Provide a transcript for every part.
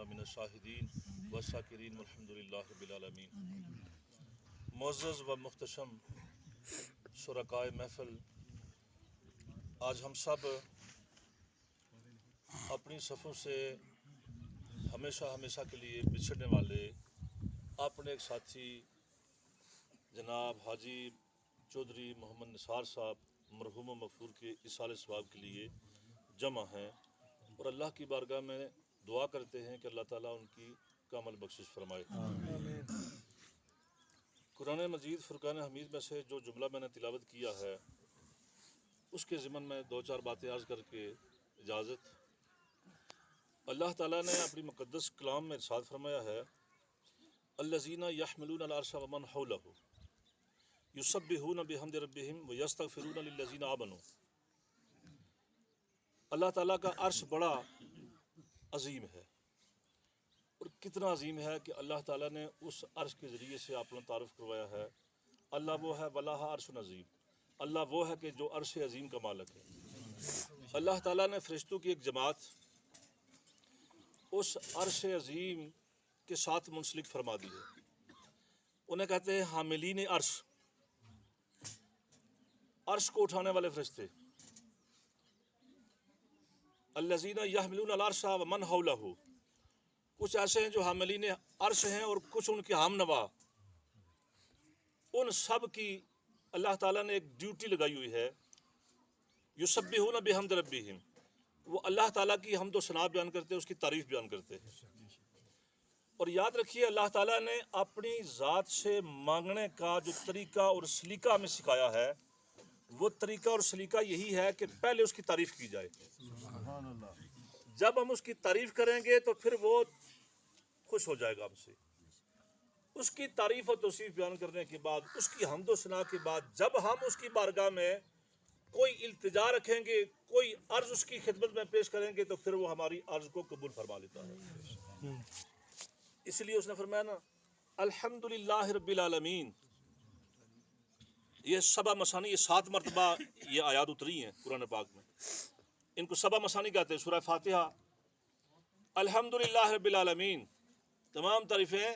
وجعلنا من الشاہدین والشاکرین والحمد للہ رب العالمین۔ معزز و محتشم شرکائے محفل، آج ہم سب اپنی صفوں سے ہمیشہ کے لیے بچھڑنے والے اپنے ایک ساتھی جناب حاجی چودھری محمد نثار صاحب مرحوم و مغفور کے ایصال ثواب کے لیے جمع ہیں، اور اللہ کی بارگاہ میں دعا کرتے ہیں کہ اللہ تعالیٰ ان کی کامل بخشش فرمائے۔ قرآن مجید فرقان حمید میں سے جو جملہ میں نے تلاوت کیا ہے اس کے ضمن میں دو چار باتیں عرض کر کے اجازت۔ اللہ تعالیٰ نے اپنی مقدس کلام میں ارشاد فرمایا ہے الذین یحملون العرش ومن حولہ یسبحون بحمد ربہم ویستغفرون للذین آمنوا۔ اللہ تعالیٰ کا عرش بڑا عظیم ہے، اور کتنا عظیم ہے کہ اللہ تعالیٰ نے اس عرش کے ذریعے سے اپنا تعارف کروایا ہے۔ اللہ وہ ہے وَلَهَا عَرْشٌ عَظِيمٌ، اللہ وہ ہے کہ جو عرش عظیم کا مالک ہے۔ اللہ تعالیٰ نے فرشتوں کی ایک جماعت اس عرش عظیم کے ساتھ منسلک فرما دی ہے، انہیں کہتے ہیں حاملین عرش، عرش کو اٹھانے والے فرشتے۔ الذین یحملون العرش ومن حولہ، کچھ ایسے ہیں جو حاملین عرش ہیں اور کچھ ان کے ہم نوا، ان سب کی اللہ تعالیٰ نے ایک ڈیوٹی لگائی ہوئی ہے۔ یسبحون بحمد ربہم، وہ اللہ تعالیٰ کی حمد و ثنا بیان کرتے ہیں، اس کی تعریف بیان کرتے ہیں۔ اور یاد رکھیے اللہ تعالیٰ نے اپنی ذات سے مانگنے کا جو طریقہ اور سلیقہ ہمیں سکھایا ہے، وہ طریقہ اور سلیقہ یہی ہے کہ پہلے اس کی تعریف کی جائے۔ جب ہم اس کی تعریف کریں گے تو پھر وہ خوش ہو جائے گا ہم سے۔ اس کی تعریف و توصیف بیان کرنے کے بعد، اس کی حمد و ثنا کے بعد، جب ہم اس کی بارگاہ میں کوئی التجا رکھیں گے، کوئی عرض اس کی خدمت میں پیش کریں گے، تو پھر وہ ہماری عرض کو قبول فرما لیتا ہے۔ اس لیے اس نے فرمایا نا الحمدللہ رب العالمین۔ یہ سبع مثانی، یہ 7 مرتبہ یہ آیات اتری ہیں قرآن پاک میں، ان کو سبع مثانی کہتے ہیں۔ سورہ فاتحہ الحمدللہ رب العالمین، تمام تعریفیں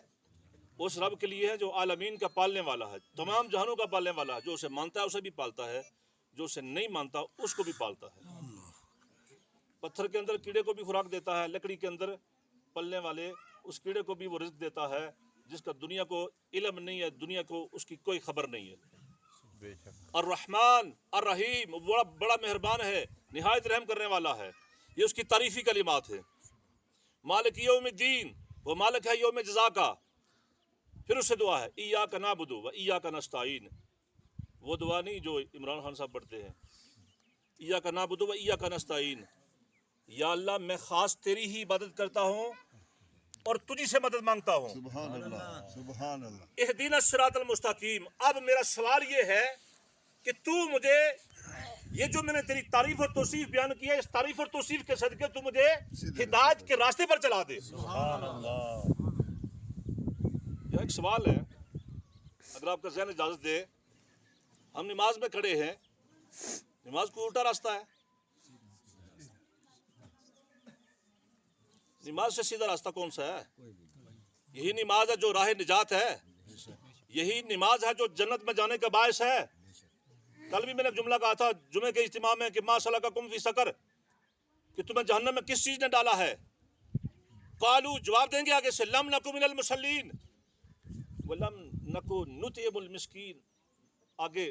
اس رب کے لیے ہیں جو عالمین کا پالنے والا ہے، تمام جہانوں کا پالنے والا ہے، جو اسے مانتا ہے اسے بھی پالتا ہے، جو اسے نہیں مانتا اس کو بھی پالتا ہے۔ پتھر کے اندر کیڑے کو بھی خوراک دیتا ہے، لکڑی کے اندر پلنے والے اس کیڑے کو بھی وہ رزق دیتا ہے جس کا دنیا کو علم نہیں ہے، دنیا کو اس کی کوئی خبر نہیں ہے۔ الرحمن الرحیم، وہ بڑا مہربان ہے، نہایت رحم کرنے والا ہے، یہ اس کی تعریفی کلمات ہے۔ مالک یوم الدین، وہ مالک ہے یوم جزا کا۔ پھر اس سے دعا ہے ایاک نعبد و ایاک نستعین، وہ دعا نہیں جو عمران خان صاحب پڑھتے ہیں، ایاک نعبد و ایاک نستعین، یا اللہ میں خاص تیری ہی عبادت کرتا ہوں اور تجھی سے مدد مانگتا ہوں۔ سبحان اللہ، سبحان اللہ۔ اہدینا الصراط المستقیم۔ اب میرا سوال یہ ہے کہ تو مجھے یہ جو میں نے تیری تعریف اور توصیف بیان کی ہے، اس تعریف اور توصیف کے صدقے تو مجھے ہدایت کے راستے پر چلا دے۔ سبحان اللہ۔ یہ ایک سوال ہے، اگر آپ کا ذہن اجازت دے، ہم نماز میں کھڑے ہیں، نماز کو الٹا راستہ ہے، نماز سے سیدھا راستہ کون سا ہے؟ یہی نماز ہے جو راہ نجات ہے، یہی نماز ہے جو جنت میں جانے کا باعث ہے۔ کل بھی میں نے جملہ کہا تھا جمعے کے اجتماع میں کہ ما سلککم فی سقر، کہ تمہیں جہنم میں کس چیز نے ڈالا ہے؟ قالو، جواب دیں گے آگے سے، لم نکو من المصلین ولم نکو نطعم المسکین۔ آگے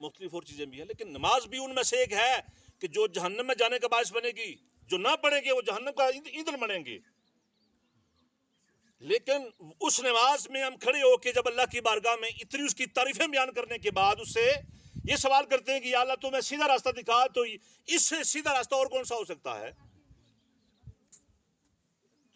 مختلف اور چیزیں بھی ہیں، لیکن نماز بھی ان میں سے ایک ہے کہ جو جہنم میں جانے کا باعث بنے گی، جو نہ پڑھیں گے وہ جہنم کا ایندھن بنیں گے۔ لیکن اس نماز میں ہم کھڑے ہو کے جب اللہ کی بارگاہ میں اتنی اس کی تعریفیں بیان کرنے کے بعد اس سے یہ سوال کرتے ہیں کہ یا اللہ تو میں سیدھا راستہ دکھا، تو اس سے سیدھا راستہ اور کون سا ہو سکتا ہے؟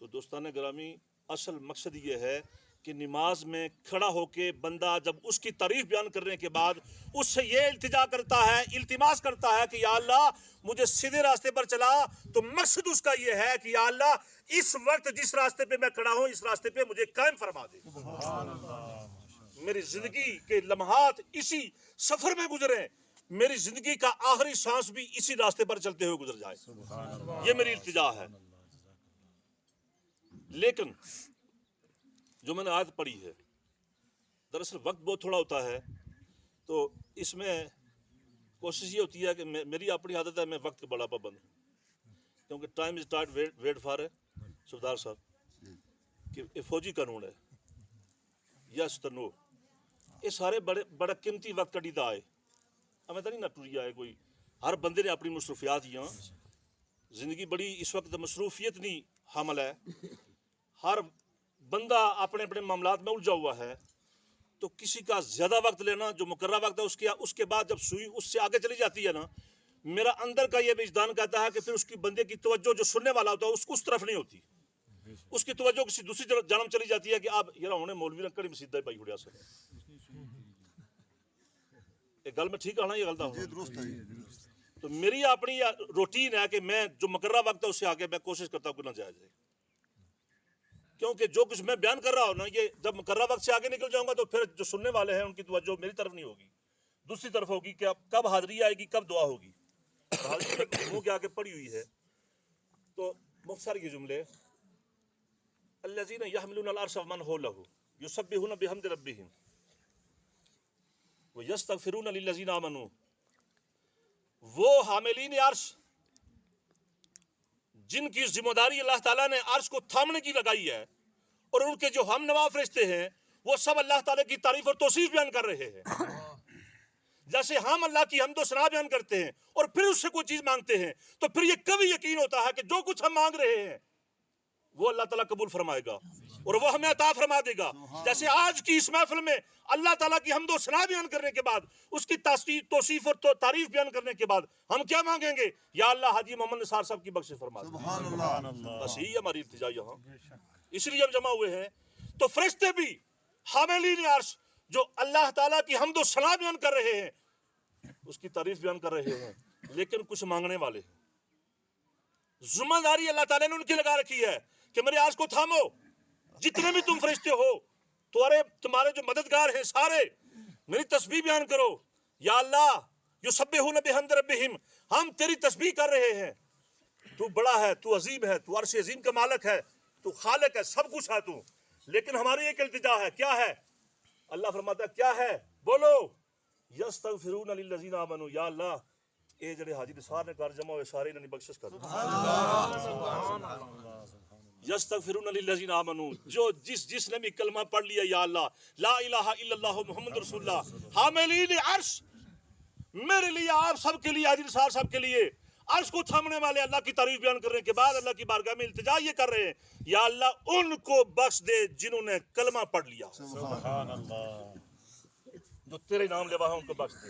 تو دوستان گرامی، اصل مقصد یہ ہے کہ نماز میں کھڑا ہو کے بندہ جب اس کی تعریف بیان کرنے کے بعد اس سے یہ التجا کرتا ہے، التماس کرتا ہے کہ یا اللہ مجھے سیدھے راستے پر چلا، تو مقصد اس کا یہ ہے کہ یا اللہ اس وقت جس راستے پہ میں کھڑا ہوں اس راستے پہ مجھے قائم فرما دے۔ سبحان اللہ۔ میری زندگی کے لمحات اسی سفر میں گزریں، میری زندگی کا آخری سانس بھی اسی راستے پر چلتے ہوئے گزر جائے، یہ میری التجا ہے۔ لیکن جو میں نے آیت پڑھی ہے، دراصل وقت بہت تھوڑا ہوتا ہے، تو اس میں کوشش یہ ہوتی ہے کہ میری اپنی عادت ہے، میں وقت کا بڑا پابند ہوں، کیونکہ time is tight wait for ہے سردار صاحب کہ یہ فوجی قانون ہے، یس تو نو، یہ سارے بڑا قیمتی وقت کڈی دا ہے، ہمیں تو نہیں نہ ٹری آئے کوئی، ہر بندے نے اپنی مصروفیات ہی، زندگی بڑی اس وقت مصروفیت نہیں حامل ہے، ہر بندہ اپنے اپنے معاملات میں الجھا ہوا ہے، تو کسی کا زیادہ وقت لینا جو مقررہ وقت ہے اس کے بعد جب سوئی اس سے آگے چلی جاتی ہے نا، میرا اندر کا یہ وجدان کہتا ہے کہ پھر اس کی بندے کی توجہ جو سننے والا ہوتا ہے اس طرف نہیں ہوتی، اس کی توجہ کسی دوسری طرف جانب چلی جاتی ہے کہ اب یار ہونے مولوی رکڑی مسیدہ بھائی ہڑیا سے ایک گل میں ٹھیک آنا یہ غلط ہے، تو میری اپنی روٹین ہے کہ میں جو مقررہ وقت ہے اس سے آگے میں کوشش کرتا ہوں کہ نہ جائے، کیونکہ جو کچھ میں بیان کر رہا ہوں نا، یہ جب مقررہ وقت سے آگے نکل جاؤں گا تو پھر جو سننے والے ہیں ان کی توجہ میری طرف نہیں ہوگی، دوسری طرف ہوگی کہ اب کب حاضری آئے گی، کب دعا ہوگی، منہ کے آگے پڑی ہوئی ہے۔ تو مختصر یہ جملے، الذین یحملون العرش ومن حولہ یسبحون بحمد ربہم ویستغفرون للذین آمنوا، وہ حاملین عرش جن کی ذمہ داری اللہ تعالیٰ نے عرش کو تھامنے کی لگائی ہے، اور ان کے جو ہم نوا فرشتے ہیں وہ سب اللہ تعالیٰ کی تعریف اور توصیف بیان کر رہے ہیں، جیسے ہم اللہ کی حمد و ثنا بیان کرتے ہیں اور پھر اس سے کوئی چیز مانگتے ہیں، تو پھر یہ کبھی یقین ہوتا ہے کہ جو کچھ ہم مانگ رہے ہیں وہ اللہ تعالیٰ قبول فرمائے گا اور وہ ہمیں عطا فرما دے گا۔ جیسے آج کی اس محفل میں اللہ تعالیٰ کی حمد و ثنا بیان کرنے کے بعد، اس کی توصیف اور تعریف بیان کرنے کے بعد ہم کیا مانگیں گے؟ یا اللہ حاجی محمد نثار صاحب کی بخشش فرما دے۔ بس یہی ہماری التجا یہاں، اس لیے ہم جمع ہوئے ہیں۔ تو فرشتے بھی حاملین عرش جو اللہ تعالیٰ کی حمد و ثنا بیان کر رہے ہیں، اس کی تعریف بیان کر رہے ہیں، لیکن کچھ مانگنے والے ہیں۔ ذمہ داری اللہ تعالیٰ نے ان کی لگا رکھی ہے کہ میرے عرش کو تھامو، جتنے بھی تم فرشتے ہو، تمہارے جو مددگار ہیں سارے، میری تسبیح بیان کرو۔ یا اللہ یسبحون بحمد ربہم، ہم تیری تسبیح کر رہے ہیں، تو بڑا ہے، تو عظیم ہے، تو عرش عظیم کا مالک ہے، تو خالق ہے، سب کچھ ہے تو، لیکن ہماری ایک التجا ہے، کیا ہے؟ اللہ فرماتا ہے کیا ہے؟ بولو، یستغفرون للذین آمنوا، یا اللہ اے جڑے حاجی نثار نے کر جمع ہوئے سارے انہوں نے بخشش کر، یستغفرون للذین آمنوا، جو جس نے بھی کلمہ پڑھ لیا یا اللہ لا الہ الا اللہ محمد رسول اللہ، حاملین عرش، میرے لیے، آپ سب کے لیے، حاجی نثار صاحب کے لیے، عرش کو تھامنے والے اللہ کی تعریف بیان کرنے کے بعد اللہ کی بارگاہ میں التجا یہ کر رہے ہیں، یا اللہ ان کو بخش دے جنہوں نے کلمہ پڑھ لیا، سبحان اللہ، جو تیرے نام لیوا ہے ان کو بخش دے۔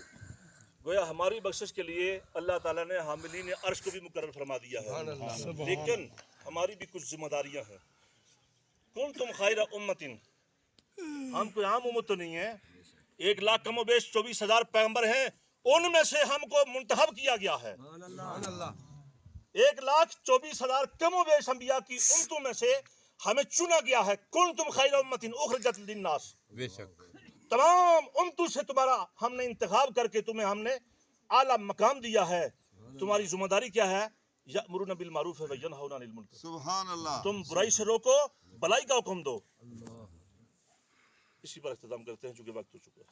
گویا ہماری بخشش کے لیے اللہ تعالیٰ نے حاملین عرش کو بھی مقرر فرما دیا ہے، لیکن ہماری بھی کچھ ذمہ داریاں ہیں۔ کنتم خیر امت، ہم کوئی عام امت تو نہیں ہے، 1,00,000 کم و بیش 24,000 پیغمبر ہیں، ان میں سے ہم کو منتخب کیا گیا ہے، 1,24,000 کم و بیش انبیاء کی امتوں میں سے ہمیں چنا گیا ہے۔ کنتم خیر امت اخرجت للناس، بے شک تمام امتوں سے تمہارا ہم نے انتخاب کر کے تمہیں ہم نے اعلیٰ مقام دیا ہے۔ تمہاری ذمہ داری کیا ہے؟ یأمرون بالمعروف وینہون عن المنکر، سبحان اللہ، تم برائی سے روکو، بھلائی کا حکم دو۔ اسی پر اختتام کرتے ہیں چونکہ وقت ہو چکا ہے۔